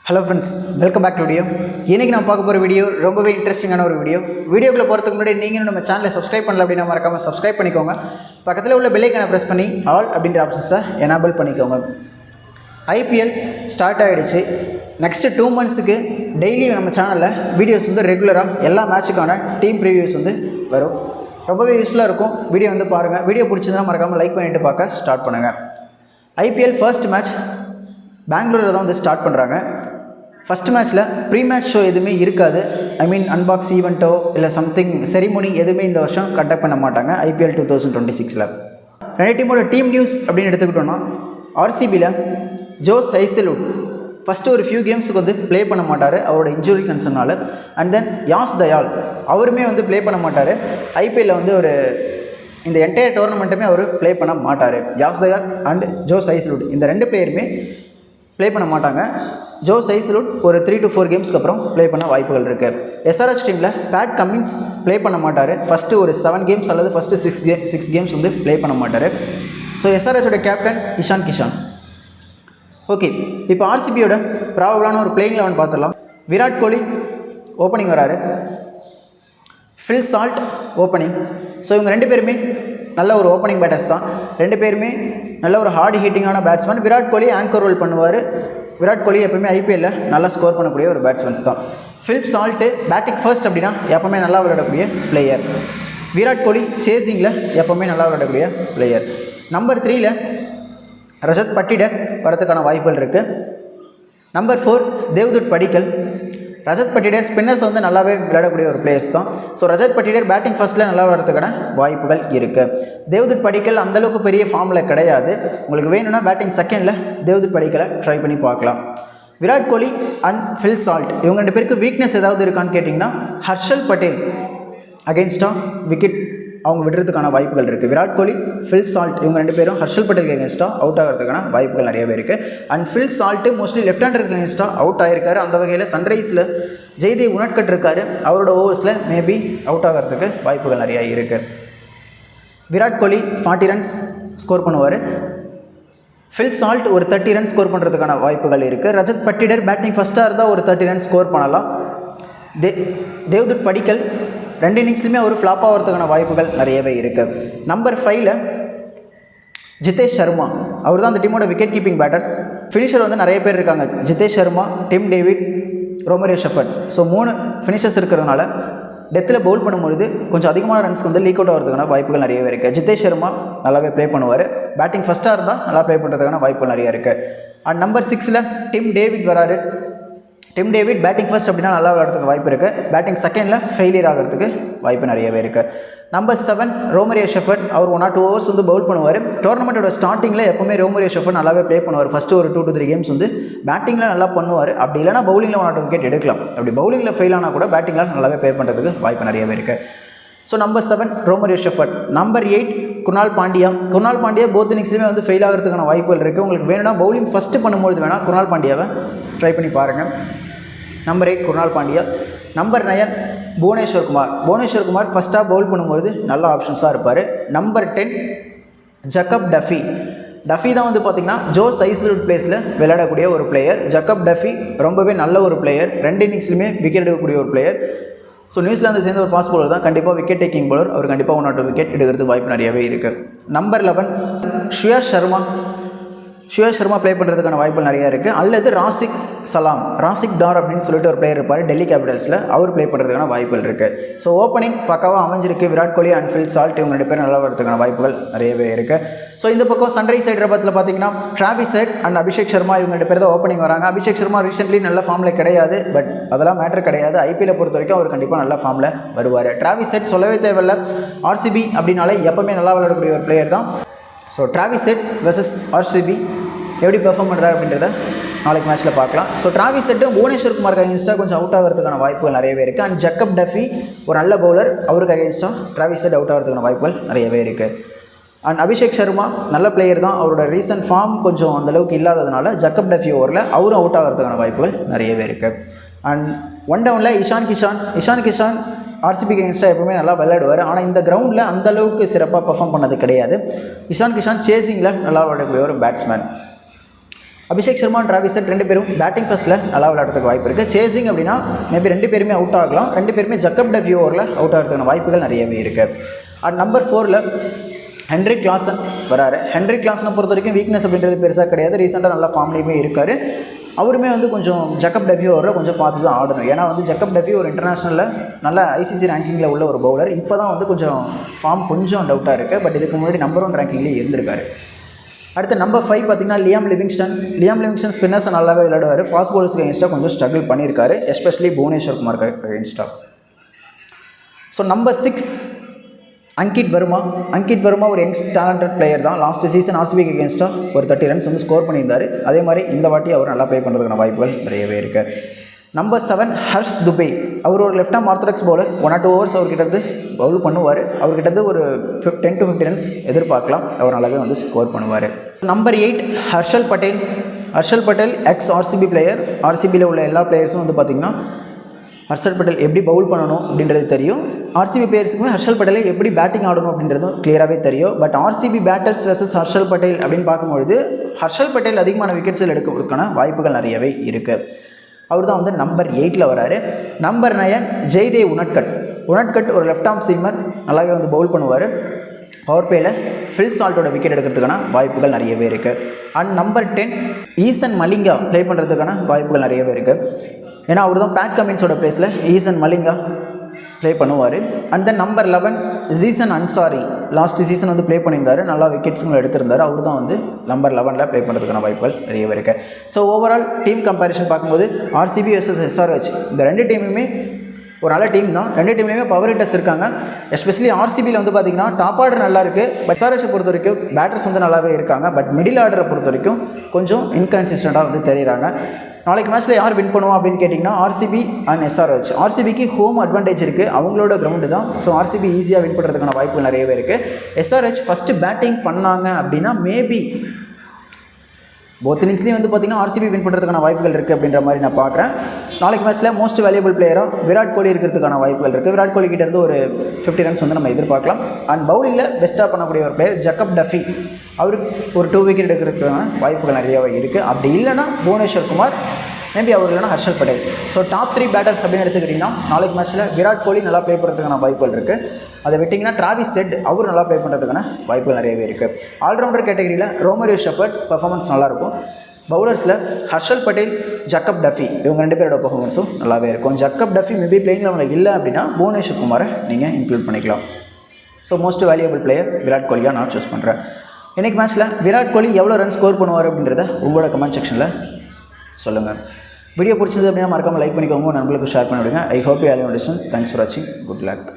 Hello friends, welcome back to video. இன்றைக்கி நான் பார்க்க போகிற வீடியோ ரொம்பவே இன்ட்ரெஸ்டிங்கான ஒரு வீடியோக்குள்ளே போகிறதுக்கு முன்னாடி நீங்கள் நம்ம சேனலை சப்ஸ்கிரைப் பண்ணல அப்படின்னா மறக்காமல் சப்ஸ்கிரைப் பண்ணிக்கோங்க. பக்கத்தில் உள்ள பெல் ஐக்கானை ப்ரெஸ் பண்ணி ஆல் அப்படின்ற ஆப்ஷன்ஸை எனேபிள் பண்ணிக்கோங்க. ஐபிஎல் ஸ்டார்ட் ஆகிடுச்சு. நெக்ஸ்ட்டு 2 monthsக்கு டெய்லி நம்ம சேனலில் வீடியோஸ் ரெகுலராக எல்லா மேட்சுக்கான டீம் ப்ரிவியூஸ் வரும். ரொம்பவே யூஸ்ஃபுல்லாக இருக்கும். வீடியோ பாருங்கள். வீடியோ பிடிச்சிருந்தா மறக்காமல் லைக் பண்ணிவிட்டு பார்க்க ஸ்டார்ட் பண்ணுங்கள். ஐபிஎல் ஃபர்ஸ்ட் மேட்ச் பெங்களூரில் தான் ஸ்டார்ட் பண்ணுறாங்க. ஃபஸ்ட் மேட்ச்சில் ப்ரீ மேட்ச் ஷோ எதுவுமே இருக்காது. அன்பாக்ஸ் ஈவெண்ட்டோ இல்லை சம்திங் செரிமோனி எதுவுமே இந்த வருஷம் கண்டக்ட் பண்ண மாட்டாங்க. ஐபிஎல் 2026 ரெண்டு டீமோட டீம் நியூஸ் அப்படின்னு எடுத்துக்கிட்டோன்னா, ஆர்சிபியில் ஜோஸ் ஹைசல்வுட் ஃபஸ்ட்டு ஒரு ஃபியூ கேம்ஸுக்கு ப்ளே பண்ண மாட்டார் அவரோட இன்ஜுரி கன்சர்னால். அண்ட் தென் யாஸ் தயால் அவருமே ப்ளே பண்ண மாட்டார். ஐபிஎல்லில் ஒரு இந்த என்டையர் டோர்னமெண்ட்டுமே அவர் ப்ளே பண்ண மாட்டார். யாஸ் தயால் அண்ட் ஜோஸ் ஹைசல்வுட் இந்த 2 பிளேயருமே ப்ளே பண்ண மாட்டாங்க. ஜோஸ் ஹைசல்வுட் ஒரு 3 to 4 கேம்ஸ்க்கு அப்புறம் ப்ளே பண்ண வாய்ப்புகள் இருக்குது. எஸ்ஆர்எச் டீமில் பேட் கமின்ஸ் ப்ளே பண்ண மாட்டார். ஃபஸ்ட்டு ஒரு 7 கேம்ஸ் அல்லது ஃபஸ்ட்டு 6 கேம்ஸ் ப்ளே பண்ண மாட்டார். ஸோ எஸ்ஆர்எச்சோட கேப்டன் இஷான் கிஷான். ஓகே, இப்போ ஆர்சிபியோட ப்ராபபிளான ஒரு பிளேயிங் 11 பார்த்துடலாம். விராட் கோலி ஓப்பனிங் வராரு. Phil Salt opening. ஸோ இவங்க 2 பேருமே நல்ல ஒரு ஓப்பனிங் பேட்டர்ஸ் தான். 2 பேருமே நல்ல ஒரு heart ஹிட்டிங்கான batsman. Virat Kohli anchor role பண்ணுவார். விராட் கோலி எப்பவுமே ஐபிஎல்லில் நல்லா ஸ்கோர் பண்ணக்கூடிய ஒரு பேட்ஸ்மேன்ஸ் தான். ஃபிலிப் சால்ட்டு பேட்டிங் ஃபர்ஸ்ட் அப்படின்னா எப்போவுமே நல்லா விளையாடக்கூடிய பிளேயர். விராட் கோலி சேசிங்கில் எப்போவுமே நல்லா விளையாடக்கூடிய பிளேயர். நம்பர் 3ல் ரஜத் பட்டிடர் வரதுக்கான வாய்ப்புகள் இருக்குது. நம்பர் 4 தேவ்துட் படிக்கல். ரஜத் பட்டிடர் ஸ்பின்னர்ஸ் நல்லாவே விளையாடக்கூடிய ஒரு பிளேயர்ஸ் தான். ஸோ ரஜத் பட்டிடர் பேட்டிங் ஃபர்ஸ்ட்டில் நல்லா விளையாடுறதுக்கான வாய்ப்புகள் இருக்குது. தேவ்துட் படிக்கல் அந்தளவுக்கு பெரிய ஃபார்மில் கிடையாது. உங்களுக்கு வேணும்னா பேட்டிங் செகண்டில் தேவ்துட் படிக்கலை ட்ரை பண்ணி பார்க்கலாம். Virat Kohli and Phil Salt இவங்க 2 பேருக்கு வீக்னஸ் ஏதாவது இருக்கான்னு கேட்டிங்கன்னா, ஹர்ஷல் பட்டேல் அகெயின்ஸ்டாக விக்கெட் அவங்க விடுறதுக்கான வாய்ப்புகள் இருக்குது. விராட் கோலி, ஃபில் சால்ட் இவங்க 2 பேரும் ஹர்ஷல் பட்டேலுக்கு அகேன்ஸ்டாக அவுட் ஆகிறதுக்கான வாய்ப்புகள் நிறையவே இருக்குது. And Phil Salt mostly left ஹேண்டருக்கு அகேன்ஸ்டாக அவுட் ஆகிருக்காரு. அந்த வகையில் சன்ரைஸில் ஜெய்தேவ் உணர்கட் இருக்கார். அவரோட ஓவர்ஸில் மேபி அவுட் ஆகிறதுக்கு வாய்ப்புகள் நிறையா இருக்குது. விராட் கோலி 40 ரன்ஸ் ஸ்கோர் பண்ணுவார். ஃபில் சால்ட் ஒரு 30 ரன் ஸ்கோர் பண்ணுறதுக்கான வாய்ப்புகள் இருக்குது. ரஜத் பட்டிடர் பேட்டிங் ஃபஸ்ட்டாக இருந்தால் ஒரு 30 ரன் ஸ்கோர் பண்ணலாம். தேவ்துட் படிக்கல் 2 இன்னிங்ஸ்லையுமே ஒரு ஃப்ளாப் ஆகிறதுக்கான வாய்ப்புகள் நிறையவே இருக்குது. நம்பர் 5ல் ஜிதேஷ் சர்மா அவர் தான் அந்த டீமோட விக்கெட் கீப்பிங் பேட்டர்ஸ். ஃபினிஷர் நிறைய பேர் இருக்காங்க. Jitesh Sharma, Tim David, Romario Shepherd. So 3 finishers இருக்கிறதுனால டெத்தில் பவுல் பண்ணும்பொழுது கொஞ்சம் அதிகமான ரன்ஸ்க்கு லீக் அவுட் ஆகிறதுக்கான வாய்ப்புகள் நிறையவே இருக்குது. ஜிதேஷ் சர்மா நல்லாவே ப்ளே பண்ணுவார். பேட்டிங் ஃபஸ்ட்டாக இருந்தால் நல்லா ப்ளே பண்ணுறதுக்கான வாய்ப்புகள் நிறைய இருக்குது. அண்ட் நம்பர் 6ல் டிம் டேவிட் வராரு. டிம் டேவிட் பேட்டிங் ஃபர்ஸ்ட் அப்படின்னா நல்லா விளையாடுறதுக்கு வாய்ப்பு இருக்குது. பேட்டிங் செகண்டில் ஃபெயிலியர் ஆகிறதுக்கு வாய்ப்பு நிறையவே இருக்குது. நம்பர் 7 ரோமரியோ ஷெஃபர்ட் அவர் 1 or 2 ஓவர்ஸ் பவுல் பண்ணுவார். டோர்னமெண்ட்டோட ஸ்டார்டிங்கில் எப்போவுமே ரோமரியோ ஷெஃபர்ட் நல்லாவே ப்ளே பண்ணுவார். ஃபஸ்ட்டு ஒரு 2 to 3 கேம்ஸ் பேட்டிங்கில் நல்லா பண்ணுவார். அப்படி இல்லைனா பவுலிங்கில் 1 or 2 விக்கெட் எடுக்கலாம். அப்படி பவுலிங்கில் ஃபெயில் ஆனால் கூட பேட்டிங்கில் நல்லாவே ப்ளே பண்ணுறதுக்கு வாய்ப்பு நிறையவே இருக்குது. So number 7 Romario Shepherd. Number 8 Krunal Pandya both இன்னிங்ஸ்லையுமே ஃபெயில் ஆகிறதுக்கான வாய்ப்புகள் இருக்குது. உங்களுக்கு வேணும்னா பவுலிங் ஃபஸ்ட்டு பண்ணும்போது வேணால் குர்னால் பாண்டியாவை ட்ரை பண்ணி பாருங்கள். நம்பர் 8 குர்னால் பாண்டியா. நம்பர் 9 புவனேஸ்வர் குமார் ஃபஸ்ட்டாக பவுல் பண்ணும்போது நல்ல ஆப்ஷன்ஸாக இருப்பார். நம்பர் 10 ஜக்கப் டஃபி தான் பார்த்திங்கன்னா ஜோஸ் ஹைசல்வுட் பிளேஸில் விளையாடக்கூடிய ஒரு பிளேயர். ஜக்கப் டஃபி ரொம்பவே நல்ல ஒரு பிளேயர். 2 இன்னிங்ஸ்லையுமே விக்கெட் எடுக்கக்கூடிய ஒரு பிளேயர். ஸோ நியூசிலாந்து சேர்ந்த ஒரு ஃபாஸ்ட் பவுலர் தான். கண்டிப்பாக விக்கெட் டேக்கிங் பவுலர். அவர் கண்டிப்பாக 1 or 2 விக்கெட் எடுக்கிறதுக்கு வாய்ப்பு நிறையவே இருக்குது. நம்பர் 11 ஷுயாஷ் சர்மா ப்ளே பண்ணுறதுக்கான வாய்ப்புகள் நிறையா இருக்குது. அல்லது ராசிக் டார் அப்படின்னு சொல்லிட்டு ஒரு பிளேயர் இருப்பார் டெல்லி கேபிட்டல்ஸில். அவர் ப்ளே பண்ணுறதுக்கான வாய்ப்புகள் இருக்குது. ஸோ ஓப்பனிங் பக்காவாக அமைஞ்சிருக்கு. Virat Kohli and Phil Salt இவங்க 2 பேரும் நல்லா வரதுக்கான வாய்ப்புகள் நிறையவே இருக்குது. ஸோ இந்த பக்கம் சன்ரைஸ் ஹைதராபாத்தில் பார்த்தீங்கன்னா Travis head and Abhishek Sharma இவங்க 2 பேர் தான் ஓப்பனிங் வராங்க. அபிஷேக் சர்மா ரீசென்ட்லி நல்ல ஃபார்மில் கிடையாது. பட் அதெல்லாம் மேட்டர் கிடையாது. ஐபிஎல்லை பொறுத்த வரைக்கும் அவர் கண்டிப்பாக நல்ல ஃபார்மில் வருவார். டிராவிஸ் ஹெட் சொல்லவே தேவையில்லை. ஆர்சிபி அப்படின்னாலே எப்போவுமே நல்லா விளையாடக்கூடிய ஒரு பிளேயர் தான். So Travis head versus RCB எப்படி பெர்ஃபார்ம் பண்ணுறாரு அப்படின்றத நாளைக்கு மேட்ச்சில் பார்க்கலாம். ஸோ டிராவிஸ் ஹெட்டும் புவனேஸ்வர் குமாருக்கு அகேன்ஸ்டாக கொஞ்சம் அவுட் ஆகிறதுக்கான வாய்ப்புகள் நிறையவே இருக்குது. அண்ட் ஜக்கப் டஃபி ஒரு நல்ல பவுலர். அவருக்கு அகேன்ஸ்டாக டிராவிஸ் ஹெட் அவுட் ஆகிறதுக்கான வாய்ப்புகள் நிறையவே இருக்குது. அண்ட் அபிஷேக் சர்மா நல்ல பிளேயர் தான். அவரோட ரீசன்ட் ஃபார்ம் கொஞ்சம் அந்தளவுக்கு இல்லாததுனால ஜக்கப் டஃபி ஓவரில் அவரும் அவுட் ஆகிறதுக்கான வாய்ப்புகள் நிறையவே இருக்குது. அண்ட் 1 டவுனில் இஷான் கிஷான் ஆர்சிபிக்கு அகேன்ஸ்டாக எப்பவுமே நல்லா விளையாடுவார். ஆனால் இந்த கிரவுண்டில் அந்தளவுக்கு சிறப்பாக பர்ஃபார்ம் பண்ணது கிடையாது. இஷான் கிஷான் சேசிங்கில் நல்லா விளையாடக்கூடிய ஒரு batsman. Abhishek Sharma Travis head 2 பேரும் பேட்டிங் ஃபர்ஸ்ட்டில் நல்லா விளையாடுறதுக்கு வாய்ப்பு இருக்குது. சேசிங் அப்படின்னா மேபி 2 பேருமே அவுட் ஆகலாம். 2 பேருமே ஜக்கப் டஃபி ஓவரில் அவுட் ஆகிறதுக்கான வாய்ப்புகள் நிறையவே இருக்குது. அண்ட் நம்பர் 4ல் ஹென்ரிக் கிளாசன் வராரு. ஹென்ரிக் கிளாசனை பொறுத்த வரைக்கும் வீக்னஸ் அப்படின்றது பெருசாக கிடையாது. ரீசெண்டாக நல்லா ஃபார்ம்லேயுமே இருக்கார். அவருமே கொஞ்சம் ஜக்கப் டஃபி ஓவரில் கொஞ்சம் பார்த்து தான் ஆடணும். ஏன்னா ஜக்கப் டஃபி ஒரு இன்டர்நேஷ்னலில் நல்ல ஐசிசி ரேங்கிங்கில் உள்ள ஒரு பவுலர். இப்போ தான் கொஞ்சம் ஃபார்ம் கொஞ்சம் டவுட்டாக இருக்குது. பட் இதுக்கு முன்னாடி நம்பர் 1 ரேங்கிங்லேயே இருந்திருக்காரு. அடுத்து நம்பர் 5 பார்த்திங்கன்னா லியாம் லிவிங்ஸ்டன் ஸ்பின்னர்ஸை நல்லாவே விளையாடுவார். ஃபாஸ்ட் பவுலர்ஸ்க்கு அகேன்ஸ்டாக கொஞ்சம் ஸ்ட்ரகிள் பண்ணியிருக்காரு, எஸ்பெஷலி புவனேஸ்வர் குமாருக்கு அகேன்ஸ்டாக. ஸோ நம்பர் 6 அங்கிட் வர்மா ஒரு யங்ஸ்ட் டேலண்டட் பிளேயர் தான். லாஸ்ட் சீசன் ஆர்சிபிக்கு அகேன்ஸ்டாக ஒரு 30 ரன்ஸ் ஸ்கோர் பண்ணியிருந்தார். அதே மாதிரி இந்த வாட்டி அவர் நல்லா ப்ளே பண்ணுறதுக்கான வாய்ப்புகள் நிறையவே இருக்குது. நம்பர் 7 ஹர்ஷ் துபே. அவர் ஒரு left arm orthodox bowler. 1 or 2 overs அவர்கிட்ட பவுல் பண்ணுவார். அவர்கிட்ட ஒரு 10 to 15 ரன்ஸ் எதிர்பார்க்கலாம். அவர் நல்லாவே ஸ்கோர் பண்ணுவார். Number 8 Harshal Patel ex RCB player. ஆர்சிபியில் உள்ள எல்லா பிளேயர்ஸும் பார்த்திங்கன்னா ஹர்ஷல் பட்டேல் எப்படி பவுல் பண்ணணும் அப்படின்றது தெரியும். ஆர்சிபி பிளேயர்ஸுக்குமே ஹர்ஷல் பட்டேலை எப்படி பேட்டிங் ஆடணும் அப்படின்றதும் கிளியராகவே தெரியும். But RCB batters versus Harshal Patel அப்படின்னு பார்க்கும்பொழுது ஹர்ஷல் பட்டேல் அதிகமான விக்கெட்ஸில் எடுக்கிறதுக்கான வாய்ப்புகள் நிறையவே இருக்குது. அவர் தான் நம்பர் 8ல் வராரு. நம்பர் 9 ஜெய்தேவ் உனட்கட் ஒரு லெஃப்ட் ஆர்ம் சீமர், நல்லாவே பவுல் பண்ணுவார். பவர் பிளேயில் ஃபில் சால்ட்டோட விக்கெட் எடுக்கிறதுக்கான வாய்ப்புகள் நிறையவே இருக்குது. And number 10 Eesan Malinga play பண்ணுறதுக்கான வாய்ப்புகள் நிறையவே இருக்குது. ஏன்னா அவர் தான் பேட் கமின்ஸோட பிளேஸில் ஈசன் மலிங்கா ப்ளே பண்ணுவார். And then number 11 ஜீசன் Ansari. Last season play பண்ணியிருந்தார், நல்லா விக்கெட்ஸும் எடுத்திருந்தார். அவர் தான் நம்பர் 11ல் ப்ளே பண்ணுறதுக்கான வாய்ப்புகள் நிறையவே இருக்குது. ஸோ ஓவரால் டீம் கம்பேரிஷன் பார்க்கும்போது ஆர்சிபி வெர்சஸ் SRH இந்த 2 டீமுமே ஒரு நல்ல டீம் தான். 2 டீம்லேயுமே பவர் ஹிட்டர்ஸ் இருக்காங்க. எஸ்பெஷலி ஆர்சிபியில் பார்த்திங்கன்னா டாப் ஆர்டர் நல்லா இருக்குது. பட் SRH பொறுத்த வரைக்கும் பேட்டர்ஸ் நல்லாவே இருக்காங்க. பட் மிடில் ஆர்டரை பொறுத்த வரைக்கும் கொஞ்சம் இன்கன்சிஸ்டண்ட்டாக தெரியுறாங்க. நாளைக்கு மேட்ச்சில் யார் வின் பண்ணுவோம் அப்படின்னு கேட்டிங்கன்னா ஆர்சிபி அண்ட் SRH. ஆர்சிபிக்கு ஹோம் அட்வான்டேஜ் இருக்குது, அவங்களோட கிரவுண்டு தான். ஸோ ஆர்சிபி ஈஸியாக வின் பண்ணுறதுக்கான வாய்ப்புகள் நிறையவே இருக்குது. SRH ஃபஸ்ட்டு பேட்டிங் பண்ணாங்க அப்படின்னா மேபி போத் இன்னிங்ஸ்லேயும் பார்த்திங்கன்னா ஆர்சிபி வின் பண்ணுறதுக்கான வாய்ப்புகள் இருக்குது அப்படின்ற மாதிரி நான் பார்க்குறேன். நாளைக்கு மேட்ச்சில் மோஸ்ட் வேல்யூபிள் பிளேயராக விராட் கோலி இருக்கிறதுக்கான வாய்ப்புகள் இருக்குது. விராட் கோலி கிட்டேருந்து ஒரு 50 ரன்ஸ் நம்ம எதிர்பார்க்கலாம். அண்ட் பவுலிங்கில் பெஸ்ட்டாக பண்ணக்கூடிய ஒரு பிளேயர் ஜக்கப் டஃபி, அவருக்கு ஒரு 2 விக்கெட் எடுக்கிறதுக்கான வாய்ப்புகள் நிறையாவே இருக்குது. அப்படி இல்லைனா புவனேஸ்வர் குமார், மேபி அவர் இல்லைனா Harshal Patel. So top 3 batters அப்படின்னு எடுத்துக்கிட்டிங்கன்னா நாளைக்கு மேட்ச்சில் விராட் கோலி நல்லா ப்ளே பண்ணுறதுக்கான வாய்ப்புகள் இருக்குது. அதை விட்டிங்கன்னா டிராவிஸ் ஹெட் அவர் நல்லா ப்ளே பண்ணுறதுக்கான வாய்ப்புகள் நிறையவே இருக்குது. ஆல்ரவுண்டர் கேட்டகரியில் ரோமரியோ ஷெஃபர்ட் பர்ஃபார்மன்ஸ் நல்லாயிருக்கும். பவுலர்ஸில் ஹர்ஷல் பட்டேல், ஜக்கப் டஃபி இவங்க 2 பேரோட பர்ஃபார்மன்ஸும் நல்லாவே இருக்கும். ஜக்கப் டஃபி மேபி பிளேயிங் லெவலில் இல்லை அப்படின்னா புவனேஸ்வர் குமாரை நீங்கள் இன்க்ளூட் பண்ணிக்கலாம். So most valuable player Virat கோலியாக நான் சூஸ் பண்ணுறேன். இன்றைக்கி மேட்ச்சில் விராட் கோலி எவ்வளோ ரன் ஸ்கோர் பண்ணுவார் அப்படின்றத உங்களோட கமெண்ட் செக்ஷனில் சொல்லுங்கள். வீடியோ பிடிச்சது அப்படின்னா மறக்காமல் லைக் பண்ணிக்கோங்க, நண்பர்களுக்கு ஷேர் பண்ணிவிடுங்க. I hope you all understand. Thanks for வாட்சிங். Good luck.